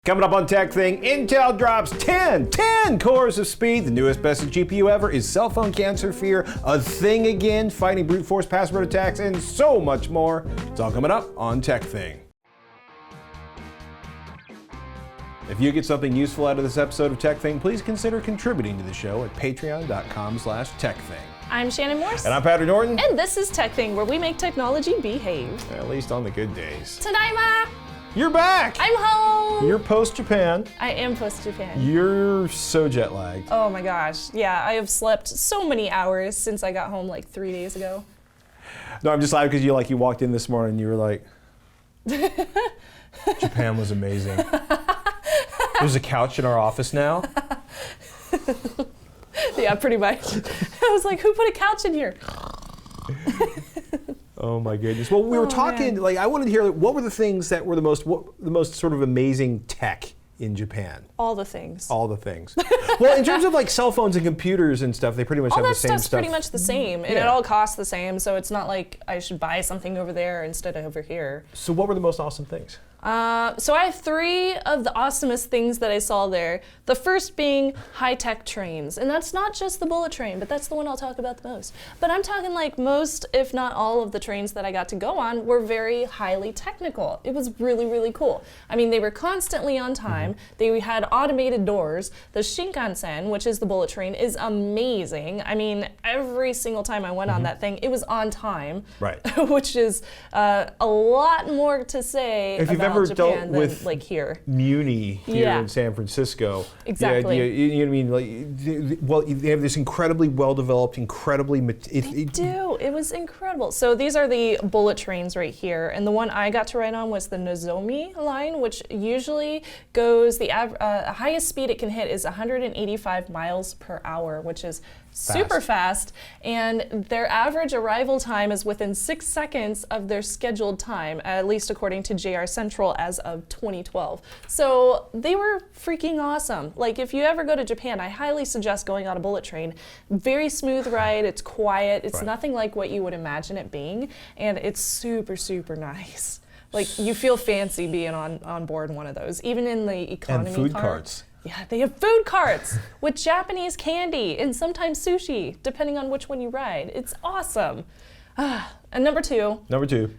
Coming up on TekThing, Intel drops 10 cores of speed. The newest best GPU ever. Is cell phone cancer fear a thing again? Fighting brute force password attacks and so much more. It's all coming up on TekThing. If you get something useful out of this episode of TekThing, please consider contributing to the show at patreon.com/TekThing. I'm Shannon Morse. And I'm Patrick Norton. And this is TekThing, where we make technology behave. At least on the good days. Tadaima! You're back! I'm home! You're post-Japan. I am post-Japan. You're so jet-lagged. Oh my gosh. Yeah, I have slept so many hours since I got home like 3 days ago. No, I'm just laughing because you walked in this morning and you were like, Japan was amazing. There's a couch in our office now. Yeah, pretty much. I was like, who put a couch in here? Oh my goodness. Well, we were talking, man. I wanted to hear, what were the things that were the most sort of amazing tech in Japan? All the things. All the things. Well, in terms of cell phones and computers and stuff, they pretty much have the same stuff. All that stuff's pretty much the same, and it all costs the same, so it's not like I should buy something over there instead of over here. So what were the most awesome things? So I have 3 of the awesomest things that I saw there. The first being high-tech trains. And that's not just the bullet train, but that's the one I'll talk about the most. But I'm talking like most, if not all of the trains that I got to go on were very highly technical. It was really, really cool. I mean, they were constantly on time. They had automated doors. The Shinkansen, which is the bullet train, is amazing. I mean, every single time I went on that thing, it was on time. Right. Which is a lot more to say about ever Japan dealt with like here. Muni here in San Francisco. Exactly. You know what I mean? Well, they have this incredibly well-developed, incredibly... They do. It was incredible. So these are the bullet trains right here. And the one I got to ride on was the Nozomi line, which usually goes, the highest speed it can hit is 185 miles per hour, which is super fast, and their average arrival time is within 6 seconds of their scheduled time, at least according to JR Central as of 2012. So they were freaking awesome. Like, if you ever go to Japan, I highly suggest going on a bullet train. Very smooth ride, it's quiet, it's nothing like what you would imagine it being, and it's super, super nice. Like, you feel fancy being on board one of those, even in the economy and food car. carts. Yeah, they have food carts with Japanese candy and sometimes sushi, depending on which one you ride. It's awesome. And number two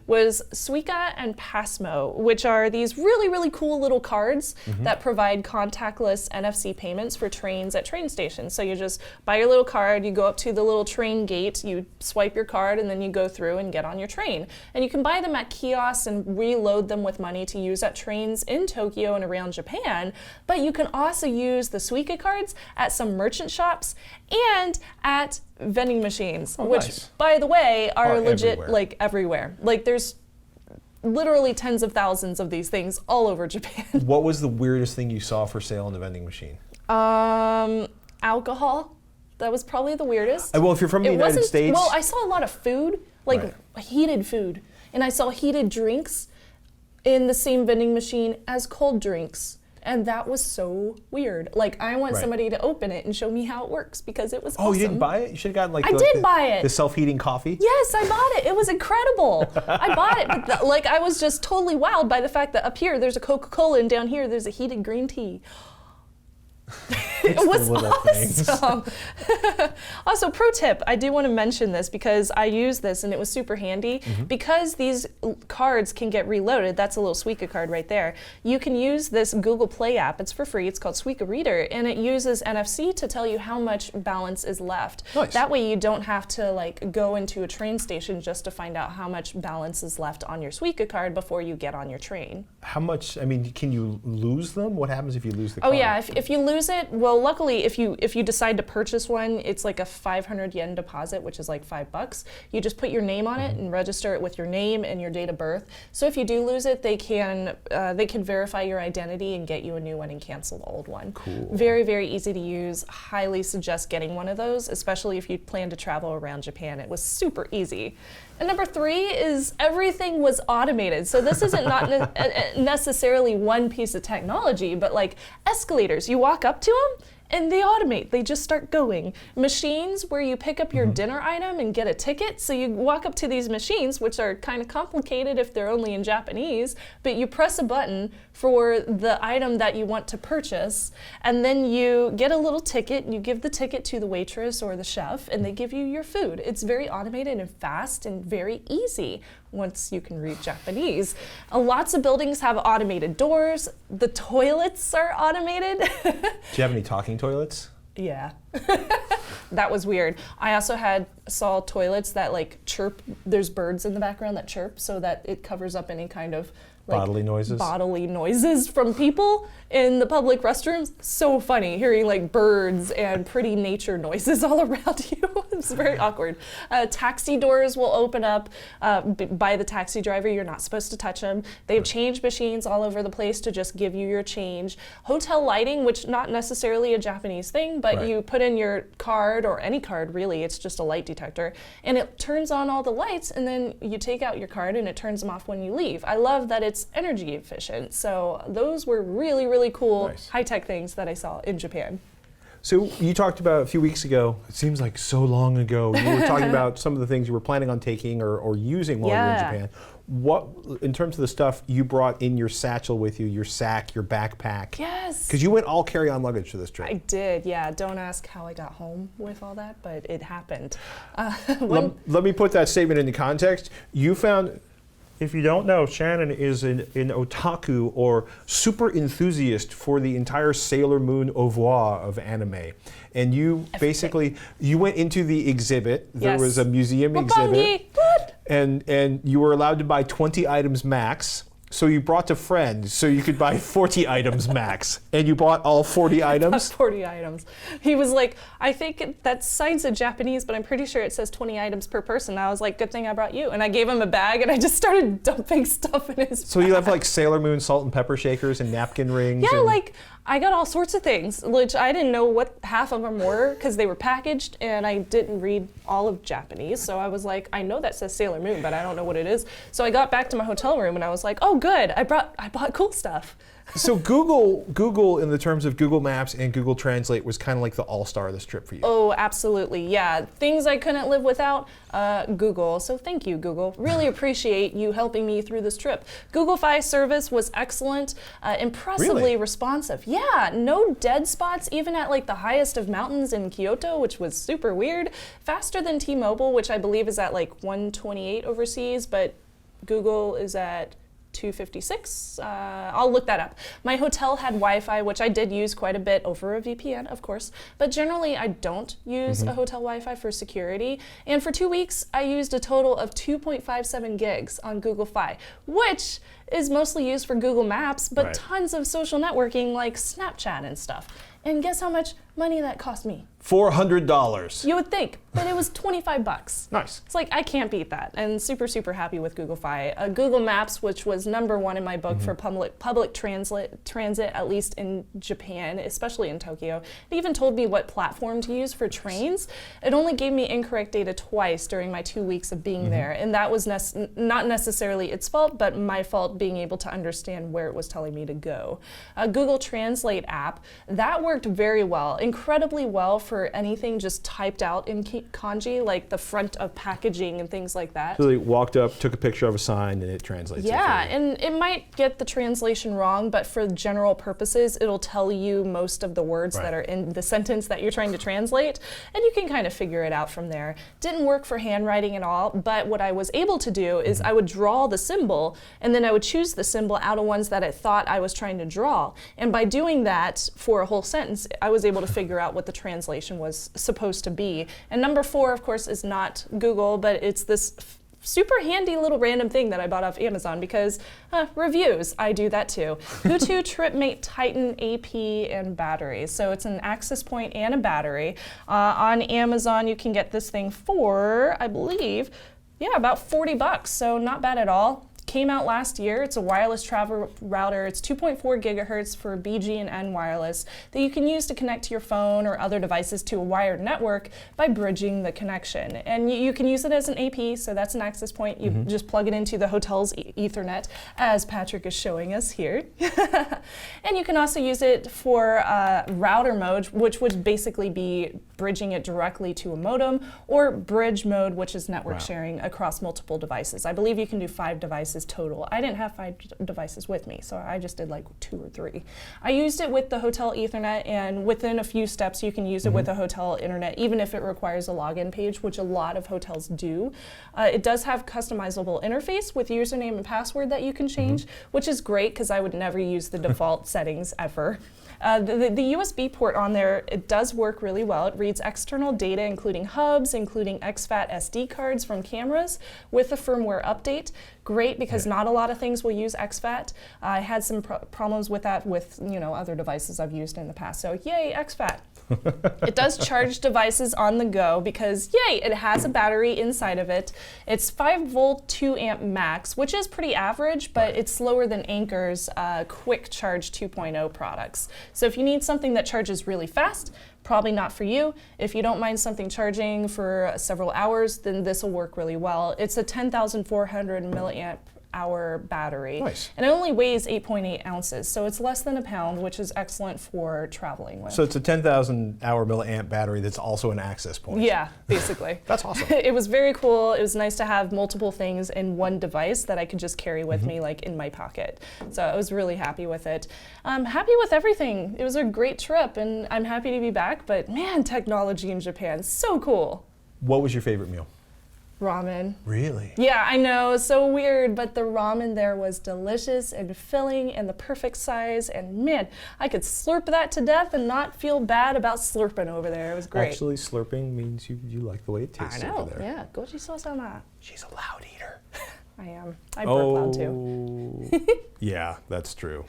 was Suica and Pasmo, which are these really, really cool little cards that provide contactless NFC payments for trains at train stations. So you just buy your little card, you go up to the little train gate, you swipe your card, and then you go through and get on your train. And you can buy them at kiosks and reload them with money to use at trains in Tokyo and around Japan. But you can also use the Suica cards at some merchant shops and at vending machines, which, by the way, are legit everywhere. Like, there's literally tens of thousands of these things all over Japan. What was the weirdest thing you saw for sale in the vending machine? Alcohol. That was probably the weirdest. Well, if you're from the United States... Well, I saw a lot of food, heated food. And I saw heated drinks in the same vending machine as cold drinks. And that was so weird. Like, I want somebody to open it and show me how it works because it was awesome. Oh, you didn't buy it? You should have gotten I did buy it. The self-heating coffee? Yes, I bought it. It was incredible. I bought it, but I was just totally wowed by the fact that up here there's a Coca-Cola and down here there's a heated green tea. It was awesome. Also, pro tip, I do want to mention this because I used this and it was super handy. Because these cards can get reloaded, that's a little Suica card right there, you can use this Google Play app. It's for free. It's called Suica Reader, and it uses NFC to tell you how much balance is left. Nice. That way you don't have to go into a train station just to find out how much balance is left on your Suica card before you get on your train. How much, can you lose them? What happens if you lose the card? Oh yeah, if you lose it, well, luckily, if you decide to purchase one, it's like a 500 yen deposit, which is like $5. You just put your name on it and register it with your name and your date of birth. So if you do lose it, they can verify your identity and get you a new one and cancel the old one. Cool. Very, very easy to use. Highly suggest getting one of those, especially if you plan to travel around Japan. It was super easy. And number 3 is everything was automated. So this isn't not necessarily one piece of technology, but like escalators. You walk up to them And they automate, they just start going. Machines where you pick up your dinner item and get a ticket. So you walk up to these machines, which are kind of complicated if they're only in Japanese, but you press a button for the item that you want to purchase, and then you get a little ticket, and you give the ticket to the waitress or the chef, and they give you your food. It's very automated and fast and very easy once you can read Japanese. Lots of buildings have automated doors. The toilets are automated. Do you have any talking toilets? Yeah. That was weird. I also saw toilets that like chirp. There's birds in the background that chirp so that it covers up any kind of like bodily noises from people in the public restrooms. So funny hearing like birds and pretty nature noises all around you. It's very awkward. Taxi doors will open up by the taxi driver. You're not supposed to touch them. They have change machines all over the place to just give you your change. Hotel lighting, which not necessarily a Japanese thing, but you put in your card or any card really, it's just a light detector, and it turns on all the lights, and then you take out your card and it turns them off when you leave. I love that it's energy efficient. So those were really, really cool high-tech things that I saw in Japan. So you talked about a few weeks ago, it seems like so long ago, you were talking about some of the things you were planning on taking or using while you were in Japan. What, in terms of the stuff you brought in your satchel with you, your sack, your backpack? Yes. Because you went all carry-on luggage for this trip. I did, yeah. Don't ask how I got home with all that, but it happened. Let me put that statement into context. You found... If you don't know, Shannon is an otaku or super enthusiast for the entire Sailor Moon oeuvre of anime. And you basically, you went into the exhibit. There was a museum exhibit. And you were allowed to buy 20 items max. So you brought a friend so you could buy 40 items max. And you bought all 40 items? 40 items. He was like, I think that signs in Japanese, but I'm pretty sure it says 20 items per person. I was like, good thing I brought you. And I gave him a bag and I just started dumping stuff in his bag. You have like Sailor Moon salt and pepper shakers and napkin rings? Yeah, like I got all sorts of things, which I didn't know what half of them were because they were packaged and I didn't read all of Japanese. So I was like, I know that says Sailor Moon, but I don't know what it is. So I got back to my hotel room and I was like, oh good, I bought cool stuff. So Google in the terms of Google Maps and Google Translate was kind of like the all-star of this trip for you. Oh, absolutely, yeah. Things I couldn't live without, Google. So thank you, Google. Really appreciate you helping me through this trip. Google Fi service was excellent, impressively responsive. Yeah, no dead spots, even at like the highest of mountains in Kyoto, which was super weird. Faster than T-Mobile, which I believe is at like 128 overseas, but Google is at 256. I'll look that up. My hotel had Wi-Fi, which I did use quite a bit over a VPN, of course, but generally I don't use a hotel Wi-Fi for security. And for 2 weeks, I used a total of 2.57 gigs on Google Fi, which is mostly used for Google Maps, but tons of social networking like Snapchat and stuff. And guess how much money that cost me? $400. You would think, but it was 25 bucks. Nice. It's like, I can't beat that. And super, super happy with Google Fi. Google Maps, which was #1 in my book for public transit, at least in Japan, especially in Tokyo. It even told me what platform to use for trains. It only gave me incorrect data twice during my 2 weeks of being there. And that was not necessarily its fault, but my fault being able to understand where it was telling me to go. Google Translate app, that worked very well, incredibly well for anything just typed out in kanji, like the front of packaging and things like that. So they walked up, took a picture of a sign, and it translates. Yeah, and it might get the translation wrong, but for general purposes, it'll tell you most of the words that are in the sentence that you're trying to translate, and you can kind of figure it out from there. Didn't work for handwriting at all, but what I was able to do is I would draw the symbol, and then I would choose the symbol out of ones that I thought I was trying to draw. And by doing that for a whole sentence, I was able to figure out what the translation was supposed to be. And #4, of course, is not Google, but it's this super handy little random thing that I bought off Amazon because reviews, I do that too. HooToo TripMate Titan AP and battery. So it's an access point and a battery. On Amazon, you can get this thing for, I believe, about 40 bucks, so not bad at all. came out last year. It's a wireless travel router. It's 2.4 gigahertz for BG and N wireless that you can use to connect to your phone or other devices to a wired network by bridging the connection. And you can use it as an AP, so that's an access point. You just plug it into the hotel's Ethernet, as Patrick is showing us here. And you can also use it for router mode, which would basically be bridging it directly to a modem, or bridge mode, which is network sharing across multiple devices. I believe you can do 5 devices total. I didn't have 5 devices with me, so I just did like 2 or 3. I used it with the hotel Ethernet, and within a few steps you can use it with the hotel internet, even if it requires a login page, which a lot of hotels do. It does have customizable interface with username and password that you can change, which is great because I would never use the default settings ever. The USB port on there, it does work really well. It reads external data, including hubs, including exFAT SD cards from cameras with a firmware update. Great, because not a lot of things will use exFAT. I had some problems with that with other devices I've used in the past. So yay, exFAT. It does charge devices on the go because, yay, it has a battery inside of it. It's 5 volt, 2 amp max, which is pretty average, but it's slower than Anker's quick charge 2.0 products. So if you need something that charges really fast, probably not for you. If you don't mind something charging for several hours, then this will work really well. It's a 10,400 milliamp hour battery. Nice. And it only weighs 8.8 ounces, so it's less than a pound, which is excellent for traveling with. So it's a 10,000 hour milliamp battery that's also an access point. Yeah, basically. That's awesome. It was very cool. It was nice to have multiple things in one device that I could just carry with me, like in my pocket. So I was really happy with it. I'm happy with everything. It was a great trip, and I'm happy to be back, but man, technology in Japan, so cool. What was your favorite meal? Ramen. Really? Yeah, I know, so weird, but the ramen there was delicious and filling and the perfect size, and man, I could slurp that to death and not feel bad about slurping over there. It was great. Actually, slurping means you like the way it tastes over there. Yeah, gochi-so-sama. She's a loud eater. I am. I burp loud too. Yeah, that's true.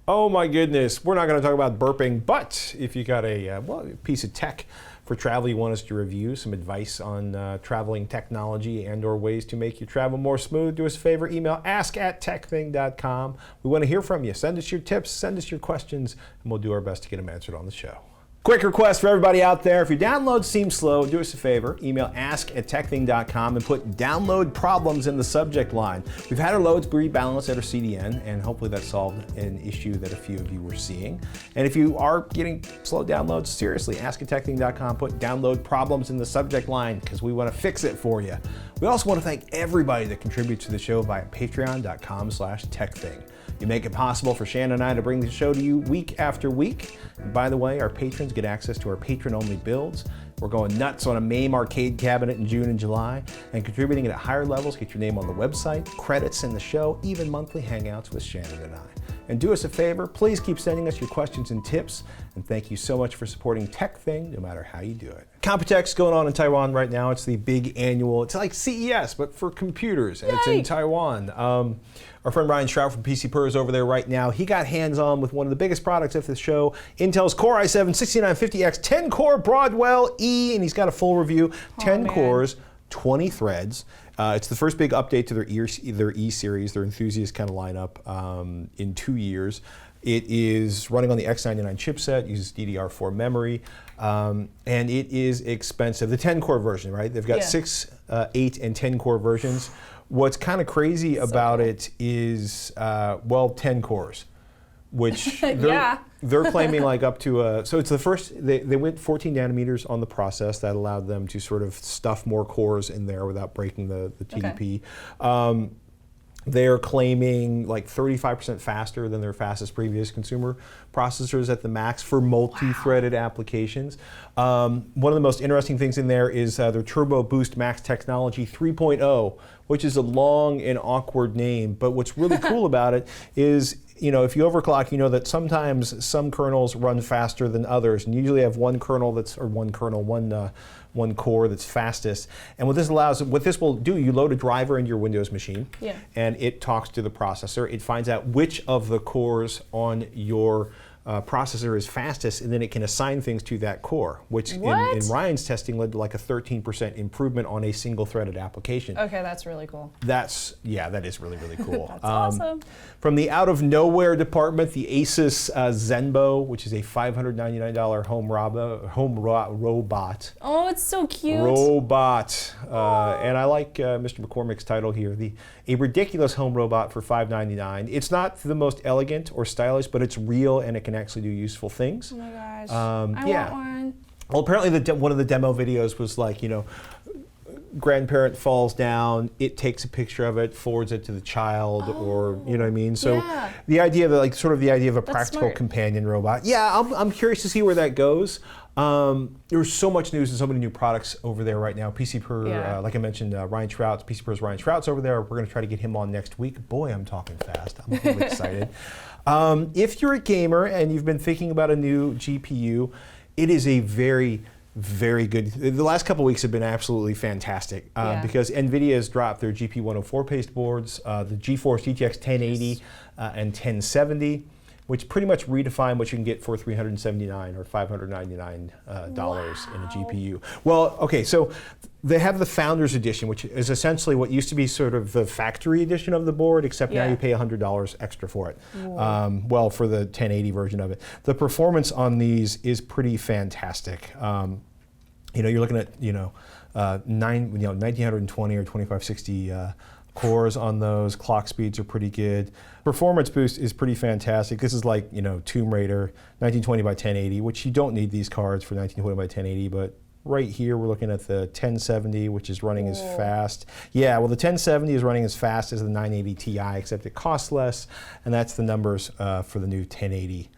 Oh my goodness, we're not going to talk about burping, but if you got a piece of tech for travel you want us to review, some advice on traveling technology and or ways to make your travel more smooth, do us a favor, email ask@tekthing.com. We want to hear from you. Send us your tips, send us your questions, and we'll do our best to get them answered on the show. Quick request for everybody out there, if your downloads seem slow, do us a favor, email ask@tekthing.com and put download problems in the subject line. We've had our loads rebalanced at our CDN, and hopefully that solved an issue that a few of you were seeing. And if you are getting slow downloads, seriously, ask@tekthing.com, put download problems in the subject line, because we want to fix it for you. We also want to thank everybody that contributes to the show via patreon.com/TekThing. You make it possible for Shannon and I to bring the show to you week after week. And by the way, our patrons get access to our patron-only builds. We're going nuts on a MAME arcade cabinet in June and July, and contributing it at higher levels, get your name on the website, credits in the show, even monthly hangouts with Shannon and I. And do us a favor, please keep sending us your questions and tips, and thank you so much for supporting TekThing, no matter how you do it. Comptex going on in Taiwan right now. It's the big annual, it's like CES, but for computers, and it's in Taiwan. Our friend Ryan Strout from PC Per is over there right now. He got hands-on with one of the biggest products of the show, Intel's Core i7-6950X 10-core Broadwell E, and he's got a full review. 10 cores, 20 threads. It's the first big update to their E series, their enthusiast kind of lineup in 2 years. It is running on the X99 chipset, uses DDR4 memory, and it is expensive. The 10-core version, right? They've got 6, 8, and 10-core versions. What's kind of crazy about it is, 10 cores, which they're claiming like up to, so it's the first, they went 14 nanometers on the process. That allowed them to sort of stuff more cores in there without breaking the TDP. They're claiming like 35% faster than their fastest previous consumer processors at the max for multi-threaded applications. One of the most interesting things in there is their Turbo Boost Max Technology 3.0, which is a long and awkward name, but what's really cool about it is, if you overclock, you know that sometimes some kernels run faster than others, and you usually have one core that's fastest. And what this will do, you load a driver into your Windows machine, and it talks to the processor. It finds out which of the cores on your processor is fastest, and then it can assign things to that core, which in Ryan's testing led to like a 13% improvement on a single-threaded application. Okay, that's really cool. That is really, really cool. That's awesome. From the out-of-nowhere department, the Asus Zenbo, which is a $599 home robot. Oh, it's so cute. Robot. And I like Mr. McCormick's title here, a ridiculous home robot for $599. It's not the most elegant or stylish, but it's real and it can actually do useful things. Oh my gosh, I want one. Well, apparently one of the demo videos was like, grandparent falls down, it takes a picture of it, forwards it to the child, or you know what I mean. So the idea of the idea of a practical companion robot. Yeah, I'm curious to see where that goes. There's so much news and so many new products over there right now. PC Per, like I mentioned, Ryan Trout's PC Per's Ryan Trout's over there. We're going to try to get him on next week. Boy, I'm talking fast. I'm really excited. If you're a gamer and you've been thinking about a new GPU, it is a very, very good. The last couple of weeks have been absolutely fantastic because Nvidia has dropped their GP104 paste boards, the GeForce GTX 1080 and 1070, which pretty much redefine what you can get for $379 or $599 in a GPU. Well, okay, so they have the Founders Edition, which is essentially what used to be sort of the factory edition of the board, except now you pay $100 extra for it. Well, for the 1080 version of it. The performance on these is pretty fantastic. You're looking at 1920 or 2560 cores on those. Clock speeds are pretty good. Performance boost is pretty fantastic. This is like Tomb Raider 1920 by 1080, which you don't need these cards for 1920 by 1080, but right here we're looking at the 1070, which is running as fast. Yeah, well, the 1070 is running as fast as the 980 Ti, except it costs less, and that's the numbers for the new 1080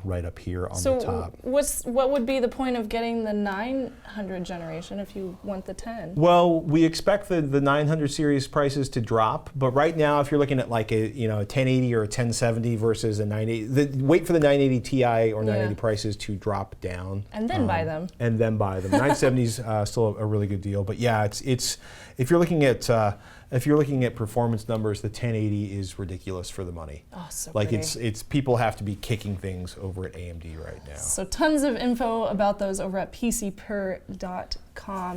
right up here on the top. So what would be the point of getting the 900 generation if you want the 10? Well, we expect the 900 series prices to drop, but right now if you're looking at like a 1080 or a 1070 versus a 980, wait for the 980 Ti or 980 prices to drop down. And then buy them. And then buy them. 970 is still a really good deal, but yeah, it's if you're looking at performance numbers, the 1080 is ridiculous for the money. Oh, so like pretty. it's people have to be kicking things over at AMD right now. So tons of info about those over at pcper.com.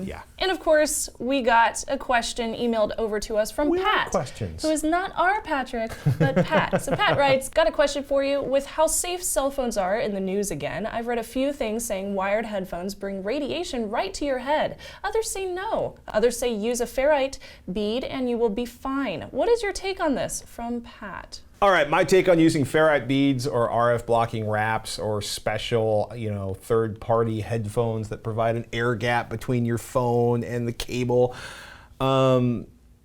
Yeah. And of course, we got a question emailed over to us from Pat, questions. who is not our Patrick, but Pat. So Pat writes, got a question for you. With how safe cell phones are in the news again, I've read a few things saying wired headphones bring radiation right to your head. Others say no. Others say use a ferrite bead and you will be fine. What is your take on this? From Pat. All right, my take on using ferrite beads or RF blocking wraps or special, third-party headphones that provide an air gap between your phone and the cable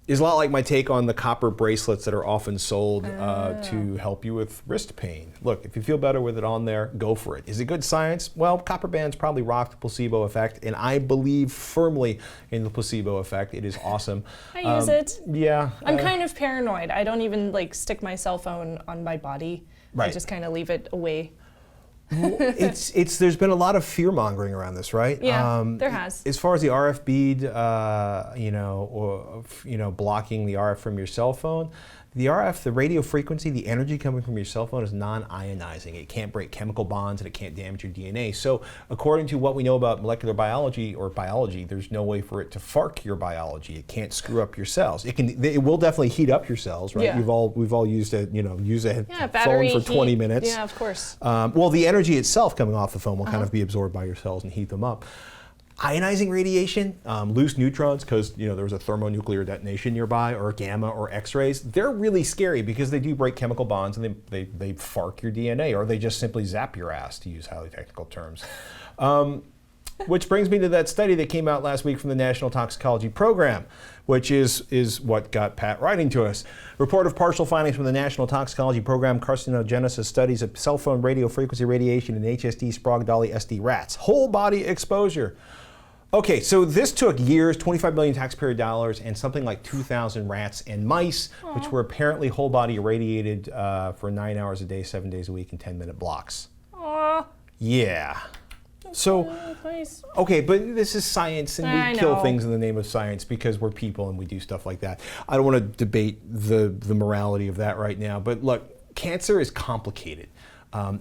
is a lot like my take on the copper bracelets that are often sold to help you with wrist pain. Look, if you feel better with it on there, go for it. Is it good science? Well, copper bands probably rock the placebo effect, and I believe firmly in the placebo effect. It is awesome. I use it. Yeah. I'm kind of paranoid. I don't even stick my cell phone on my body. Right. I just kind of leave it away. There's been a lot of fear mongering around this, right? Yeah, there has. As far as the RF bead, blocking the RF from your cell phone, the RF, the radio frequency, the energy coming from your cell phone is non-ionizing. It can't break chemical bonds and it can't damage your DNA. So according to what we know about molecular biology or biology, there's no way for it to fark your biology. It can't screw up your cells. It will definitely heat up your cells, right? Yeah. We've all used a phone for 20 minutes. Yeah, of course. Well, the energy itself coming off the phone will kind of be absorbed by your cells and heat them up. Ionizing radiation, loose neutrons, because there was a thermonuclear detonation nearby, or gamma or X-rays, they're really scary because they do break chemical bonds and they fark your DNA, or they just simply zap your ass, to use highly technical terms. Which brings me to that study that came out last week from the National Toxicology Program, which is what got Pat writing to us. Report of partial findings from the National Toxicology Program carcinogenesis studies of cell phone radio frequency radiation in HSD Sprague-Dawley SD rats. Whole body exposure. Okay, so this took years, 25 million taxpayer dollars, and something like 2,000 rats and mice, which were apparently whole body irradiated for 9 hours a day, 7 days a week in 10-minute blocks. Aww. Yeah. So, okay, but this is science, and we kill things in the name of science because we're people and we do stuff like that. I don't want to debate the morality of that right now, but look, cancer is complicated.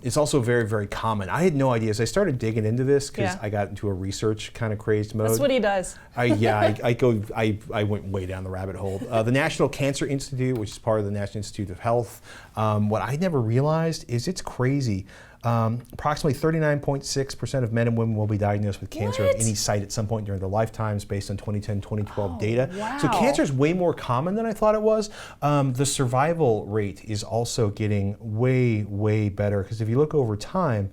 It's also very, very common. I had no idea. As I started digging into this, because I got into a research kind of crazed mode. That's what he does. I went way down the rabbit hole. The National Cancer Institute, which is part of the National Institute of Health, what I never realized is it's crazy. Approximately 39.6% of men and women will be diagnosed with cancer of any site at some point during their lifetimes based on 2010-2012 data. Wow. So cancer is way more common than I thought it was. The survival rate is also getting way, way better, because if you look over time,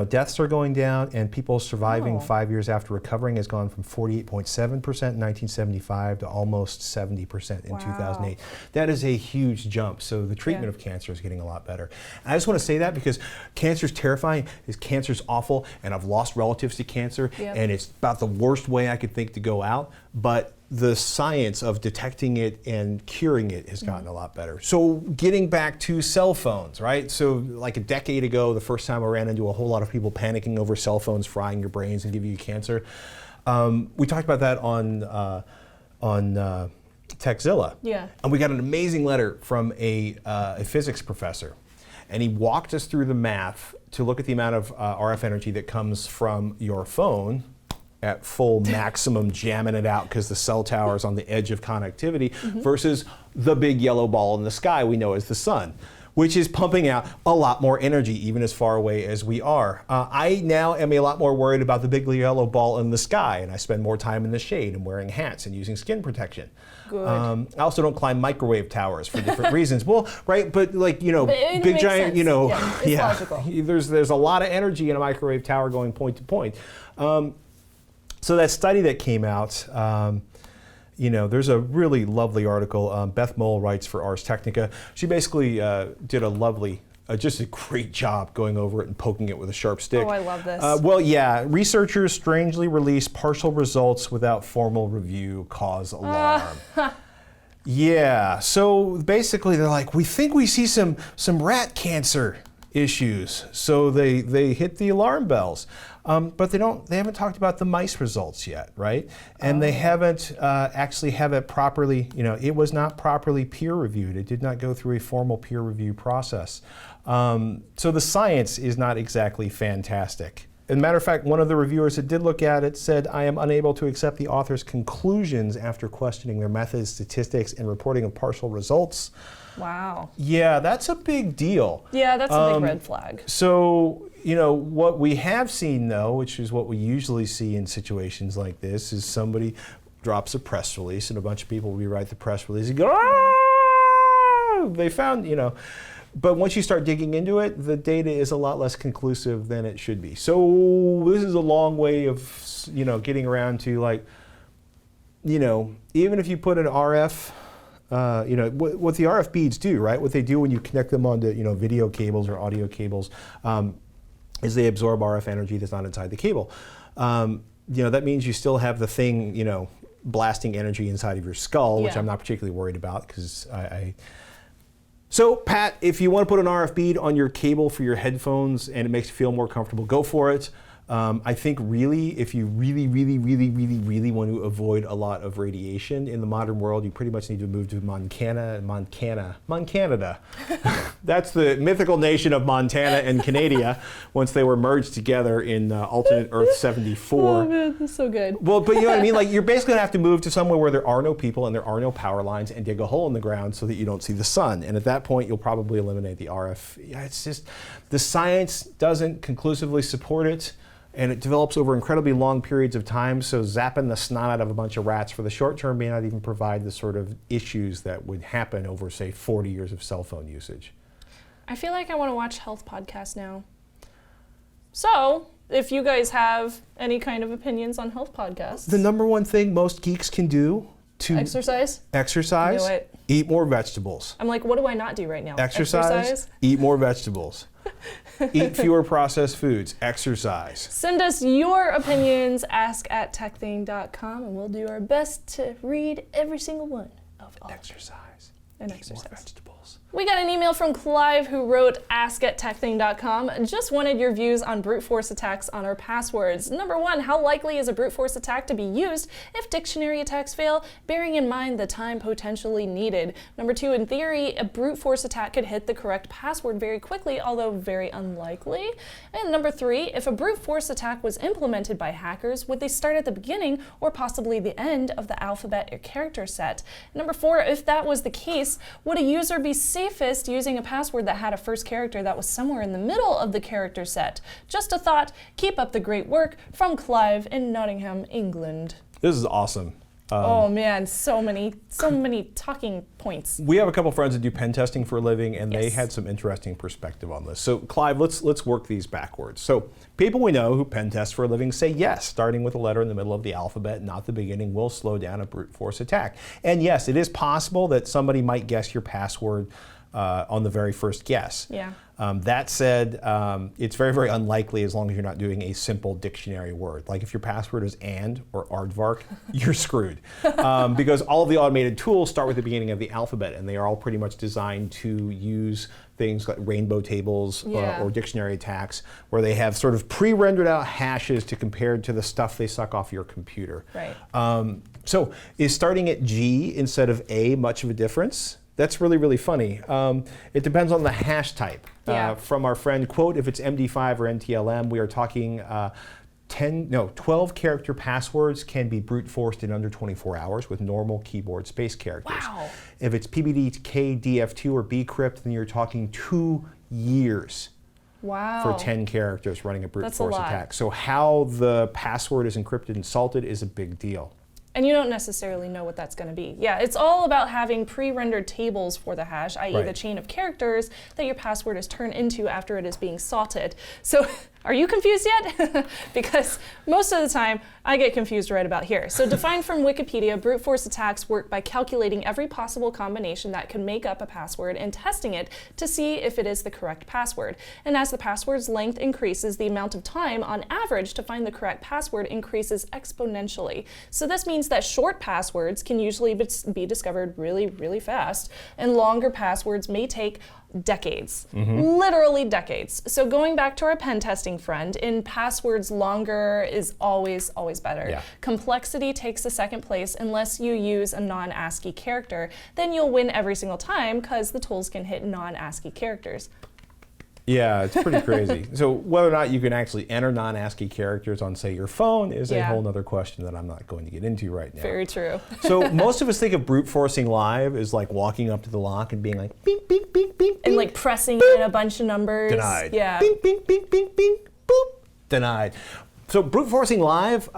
deaths are going down, and people surviving 5 years after recovering has gone from 48.7% in 1975 to almost 70% in 2008. That is a huge jump. So the treatment of cancer is getting a lot better. And I just want to say that because cancer is terrifying, cancer is awful, and I've lost relatives to cancer, and it's about the worst way I could think to go out. But the science of detecting it and curing it has gotten a lot better. So getting back to cell phones, right? So like a decade ago, the first time I ran into a whole lot of people panicking over cell phones frying your brains and giving you cancer. We talked about that on TechZilla. Yeah. And we got an amazing letter from a physics professor. And he walked us through the math to look at the amount of RF energy that comes from your phone at full maximum jamming it out because the cell tower is on the edge of connectivity versus the big yellow ball in the sky we know as the sun, which is pumping out a lot more energy even as far away as we are. I now am a lot more worried about the big yellow ball in the sky, and I spend more time in the shade and wearing hats and using skin protection. Good. I also don't climb microwave towers for different reasons. Well, right, but like, big giant, sense. It's logical. There's a lot of energy in a microwave tower going point to point. So that study that came out, there's a really lovely article. Beth Moll writes for Ars Technica. She basically did a lovely, just a great job going over it and poking it with a sharp stick. Oh, I love this. Researchers strangely release partial results without formal review cause alarm. Yeah, so basically they're like, we think we see some rat cancer issues. So they hit the alarm bells. But they haven't talked about the mice results yet, right? And they haven't actually have it properly, it was not properly peer reviewed. It did not go through a formal peer review process. So the science is not exactly fantastic. As a matter of fact, one of the reviewers that did look at it said, I am unable to accept the author's conclusions after questioning their methods, statistics, and reporting of partial results. Wow. Yeah, that's a big deal. Yeah, that's a big red flag. So, what we have seen, though, which is what we usually see in situations like this, is somebody drops a press release and a bunch of people will rewrite the press release and go, they found, But once you start digging into it, the data is a lot less conclusive than it should be. So this is a long way of, getting around to even if you put an RF, what the RF beads do, right? What they do when you connect them onto, video cables or audio cables, is they absorb RF energy that's not inside the cable. That means you still have the thing, blasting energy inside of your skull, which I'm not particularly worried about because So, Pat, if you want to put an RF bead on your cable for your headphones and it makes you feel more comfortable, go for it. I think really, if you really want to avoid a lot of radiation in the modern world, you pretty much need to move to Montana. That's the mythical nation of Montana and Canada once they were merged together in alternate Earth 74. Oh man, that's so good. Well, but you know what I mean? Like, you're basically gonna have to move to somewhere where there are no people and there are no power lines and dig a hole in the ground so that you don't see the sun. And at that point, you'll probably eliminate the RF. Yeah, it's just, the science doesn't conclusively support it. And it develops over incredibly long periods of time, so zapping the snot out of a bunch of rats for the short term may not even provide the sort of issues that would happen over, say, 40 years of cell phone usage. I feel like I want to watch health podcasts now. So, if you guys have any kind of opinions on health podcasts. The number one thing most geeks can do to exercise, knew it. Eat more vegetables. I'm like, what do I not do right now? Exercise. Eat more vegetables. Eat fewer processed foods. Exercise. Send us your opinions, ask@tekthing.com, and we'll do our best to read every single one of all. Exercise. And Eat exercise. more vegetables. We got an email from Clive who wrote, ask@tekthing.com. Just wanted your views on brute force attacks on our passwords. Number 1, how likely is a brute force attack to be used if dictionary attacks fail, bearing in mind the time potentially needed? Number 2, in theory, a brute force attack could hit the correct password very quickly, although very unlikely. And number 3, if a brute force attack was implemented by hackers, would they start at the beginning or possibly the end of the alphabet or character set? Number 4, if that was the case, would a user be safest using a password that had a first character that was somewhere in the middle of the character set? Just a thought. Keep up the great work. From Clive in Nottingham, England. This is awesome. Oh man, so many talking points. We have a couple friends that do pen testing for a living, and they had some interesting perspective on this. So Clive, let's work these backwards. So people we know who pen test for a living say yes, starting with a letter in the middle of the alphabet, not the beginning, will slow down a brute force attack. And yes, it is possible that somebody might guess your password on the very first guess. Yeah. That said, it's very, very unlikely as long as you're not doing a simple dictionary word. Like if your password is and or aardvark, you're screwed. Because all of the automated tools start with the beginning of the alphabet, and they are all pretty much designed to use things like rainbow tables or dictionary attacks, where they have sort of pre-rendered out hashes to compare to the stuff they suck off your computer. Right. So is starting at G instead of A much of a difference? That's really, really funny. It depends on the hash type. From our friend, quote, if it's MD5 or NTLM, we are talking 12 character passwords can be brute forced in under 24 hours with normal keyboard space characters. Wow. If it's PBDK, DF2, or bcrypt, then you're talking 2 years. Wow. For 10 characters running a brute That's force a lot. attack. So how the password is encrypted and salted is a big deal. And you don't necessarily know what that's going to be. Yeah, it's all about having pre-rendered tables for the hash, i.e. the chain of characters that your password is turned into after it is being salted. So are you confused yet? Because most of the time, I get confused right about here. So defined from Wikipedia, brute force attacks work by calculating every possible combination that can make up a password and testing it to see if it is the correct password. And as the password's length increases, the amount of time on average to find the correct password increases exponentially. So this means that short passwords can usually be discovered really, really fast, and longer passwords may take decades, literally decades. So going back to our pen testing friend, in passwords, longer is always better. Yeah. Complexity takes the second place unless you use a non-ASCII character. Then you'll win every single time because the tools can hit non-ASCII characters. Yeah, it's pretty crazy. So whether or not you can actually enter non-ASCII characters on, say, your phone is a whole other question that I'm not going to get into right now. Very true. So most of us think of brute forcing live as like walking up to the lock and being like, bing, bing, bing, bing, And like pressing in a bunch of numbers. Denied. Yeah. Bing, bing, bing, bing, bing, boop, denied. So brute forcing live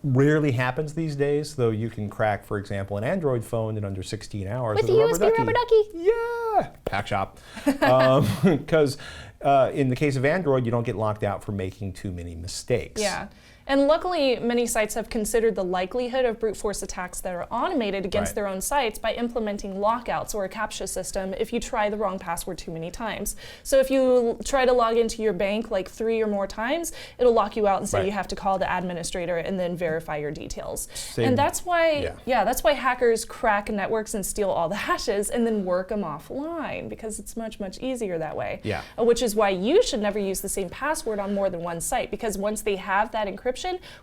rarely happens these days, though you can crack, for example, an Android phone in under 16 hours with a USB rubber ducky. Yeah, pack shop. Because in the case of Android, you don't get locked out for making too many mistakes. Yeah. And luckily, many sites have considered the likelihood of brute force attacks that are automated against their own sites by implementing lockouts or a CAPTCHA system if you try the wrong password too many times. So if you try to log into your bank like 3 or more times, it'll lock you out and say you have to call the administrator and then verify your details. And that's why, that's why hackers crack networks and steal all the hashes and then work them offline, because it's much, much easier that way. Yeah. Which is why you should never use the same password on more than one site, because once they have that encryption,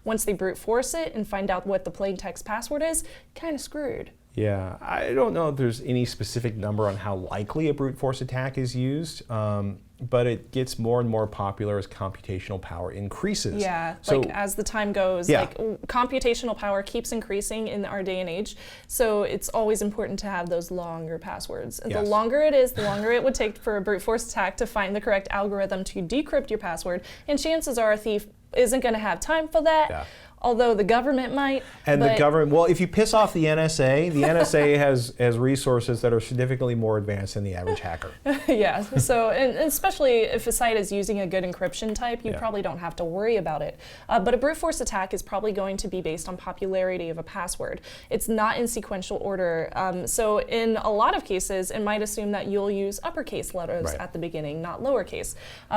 once they brute force it and find out what the plain text password is, kind of screwed. Yeah, I don't know if there's any specific number on how likely a brute force attack is used, but it gets more and more popular as computational power increases. Yeah, so, like as the time goes, like computational power keeps increasing in our day and age, so it's always important to have those longer passwords. And the longer it is, the longer it would take for a brute force attack to find the correct algorithm to decrypt your password, and chances are a thief isn't going to have time for that. Although the government might. And the government, well, if you piss off the NSA has resources that are significantly more advanced than the average hacker. Yeah, so and especially if a site is using a good encryption type, you probably don't have to worry about it. But a brute force attack is probably going to be based on popularity of a password. It's not in sequential order. So in a lot of cases, it might assume that you'll use uppercase letters at the beginning, not lowercase.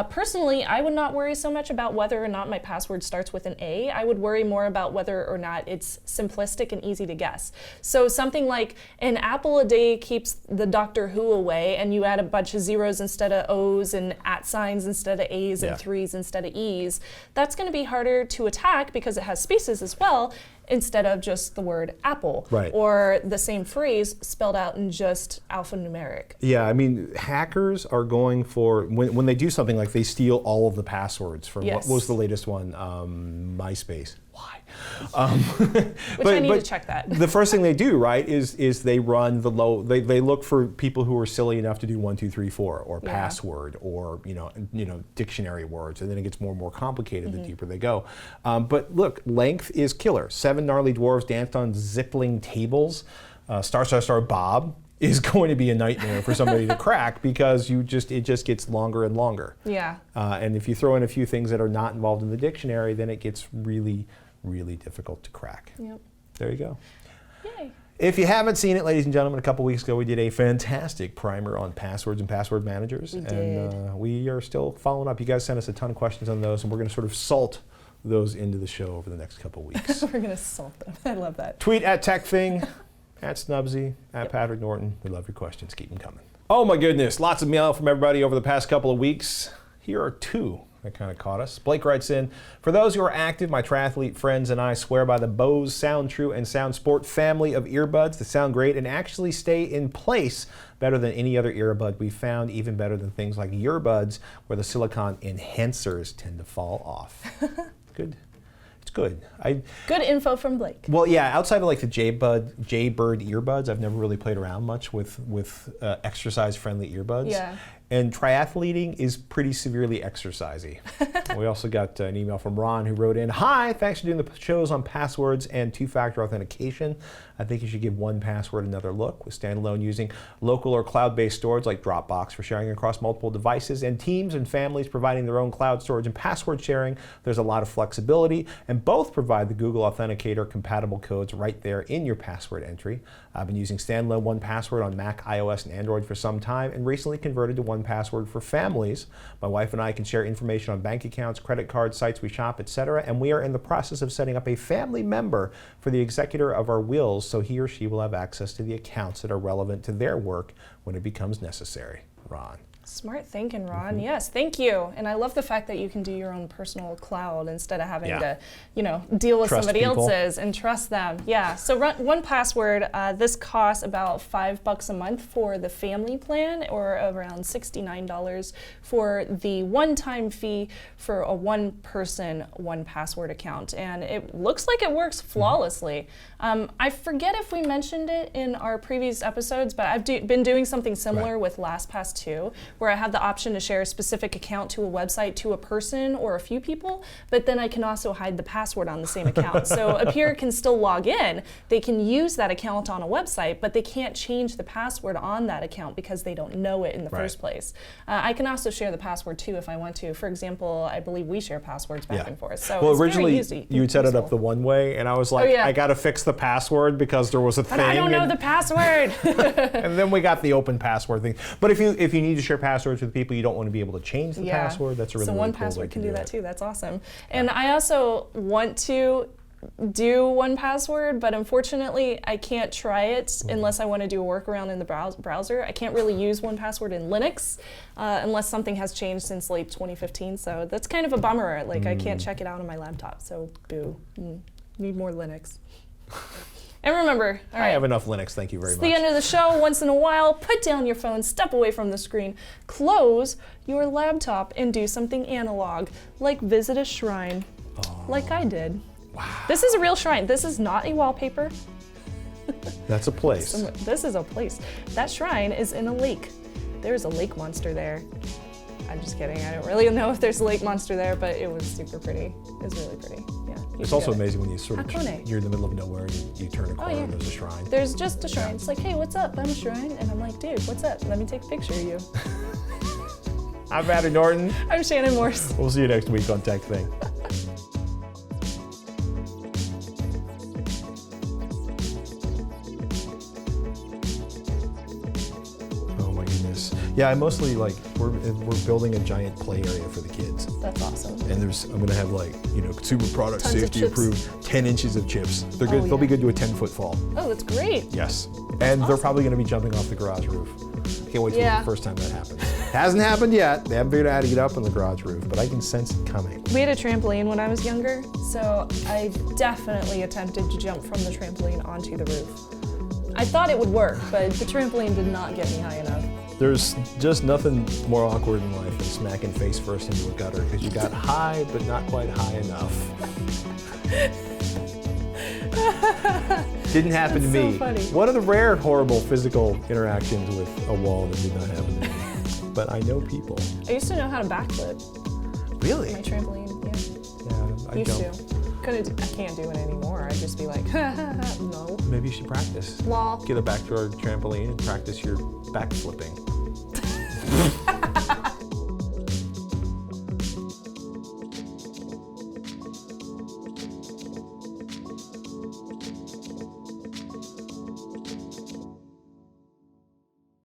Personally, I would not worry so much about whether or not my password starts with an A. I would worry more more about whether or not it's simplistic and easy to guess. So something like an apple a day keeps the Doctor Who away, and you add a bunch of zeros instead of O's and at signs instead of A's and threes instead of E's, that's going to be harder to attack because it has spaces as well, instead of just the word apple, or the same phrase spelled out in just alphanumeric. Yeah, I mean, hackers are going for, when they do something like they steal all of the passwords from, what was the latest one? MySpace. Why? Which I need to check that. The first thing they do, right, is they run the they look for people who are silly enough to do 1, 2, 3, 4, or password, or you know dictionary words, and then it gets more and more complicated the deeper they go. But look, length is killer. 7 gnarly dwarves danced on zippling tables. Star Bob is going to be a nightmare for somebody to crack because it just gets longer and longer. Yeah. And if you throw in a few things that are not involved in the dictionary, then it gets really, really difficult to crack. Yep. There you go. Yay. If you haven't seen it, ladies and gentlemen, a couple weeks ago we did a fantastic primer on passwords and password managers. We did. And we are still following up. You guys sent us a ton of questions on those, and we're going to sort of salt those into the show over the next couple weeks. We're going to salt them. I love that. Tweet at TekThing, at Snubsy, at Patrick Norton. We love your questions. Keep them coming. Oh my goodness, lots of mail from everybody over the past couple of weeks. Here are 2 that kind of caught us. Blake writes in, for those who are active, my triathlete friends and I swear by the Bose Sound True and Sound Sport family of earbuds that sound great and actually stay in place better than any other earbud we've found, even better than things like earbuds where the silicon enhancers tend to fall off. Good. It's good. Good info from Blake. Well, yeah, outside of like the Jaybird earbuds, I've never really played around much with exercise-friendly earbuds. Yeah. And triathleting is pretty severely exercisey. We also got an email from Ron who wrote in, hi, thanks for doing the shows on passwords and 2-factor authentication. I think you should give 1Password another look with standalone using local or cloud-based storage like Dropbox for sharing across multiple devices, and teams and families providing their own cloud storage and password sharing. There's a lot of flexibility, and both provide the Google Authenticator compatible codes right there in your password entry. I've been using standalone 1Password on Mac, iOS, and Android for some time, and recently converted to 1Password for families. My wife and I can share information on bank accounts, credit cards, sites we shop, etc., and we are in the process of setting up a family member for the executor of our wills, so he or she will have access to the accounts that are relevant to their work when it becomes necessary. Ron. Smart thinking, Ron. Yes, thank you. And I love the fact that you can do your own personal cloud instead of having to, deal with somebody else's and trust them. Yeah. So 1Password, this costs about $5 a month for the family plan, or around $69 for the one-time fee for a one-person 1Password account. And it looks like it works flawlessly. I forget if we mentioned it in our previous episodes, but I've been doing something similar with LastPass 2, where I have the option to share a specific account to a website to a person or a few people, but then I can also hide the password on the same account. So a peer can still log in. They can use that account on a website, but they can't change the password on that account because they don't know it in the first place. I can also share the password too if I want to. For example, I believe we share passwords back and forth. So well, originally you had set it up the one way, and I was like, I got to fix the password because there was a thing. But I don't know the password. And then we got the open password thing. But if you need to share passwords with people, you don't want to be able to change the password. That's a really, really cool way to do it. So 1Password can do that too. That's awesome. And I also want to do 1Password, but unfortunately I can't try it unless I want to do a workaround in the browser. I can't really use 1Password in Linux unless something has changed since late 2015. So that's kind of a bummer. Like I can't check it out on my laptop. So boo. Need more Linux. And remember, all right, I have enough Linux, thank you very much. It's the end of the show. Once in a while, put down your phone, step away from the screen, close your laptop, and do something analog, like visit a shrine, like I did. Wow. This is a real shrine. This is not a wallpaper. That's a place. This is a place. That shrine is in a lake. There's a lake monster there. I'm just kidding. I don't really know if there's a lake monster there, but it was super pretty. It was really pretty. Yeah. It's also amazing when you sort of you're in the middle of nowhere and you turn a corner and there's a shrine. There's just a shrine. It's like, hey, what's up? I'm a shrine. And I'm like, dude, what's up? Let me take a picture of you. I'm Patrick Norton. I'm Shannon Morse. We'll see you next week on TekThing. Yeah, I mostly like we're building a giant play area for the kids. That's awesome. And I'm gonna have like consumer product Tons of safety chips. approved 10 inches of chips. They're good. They'll be good to a 10-foot fall. Oh, that's great. Yes, and they're probably gonna be jumping off the garage roof. Can't wait till the first time that happens. Hasn't happened yet. They haven't figured out how to get up on the garage roof, but I can sense it coming. We had a trampoline when I was younger, so I definitely attempted to jump from the trampoline onto the roof. I thought it would work, but the trampoline did not get me high enough. There's just nothing more awkward in life than smacking face first into a gutter because you got high, but not quite high enough. Didn't happen to me. So funny. One of the rare horrible physical interactions with a wall that did not happen to me. But I know people. I used to know how to backflip. Really? My trampoline, Yeah, I used don't. to. I can't do it anymore. I'd just be like, no. Maybe you should practice. Lol. Get a back to our trampoline and practice your back flipping.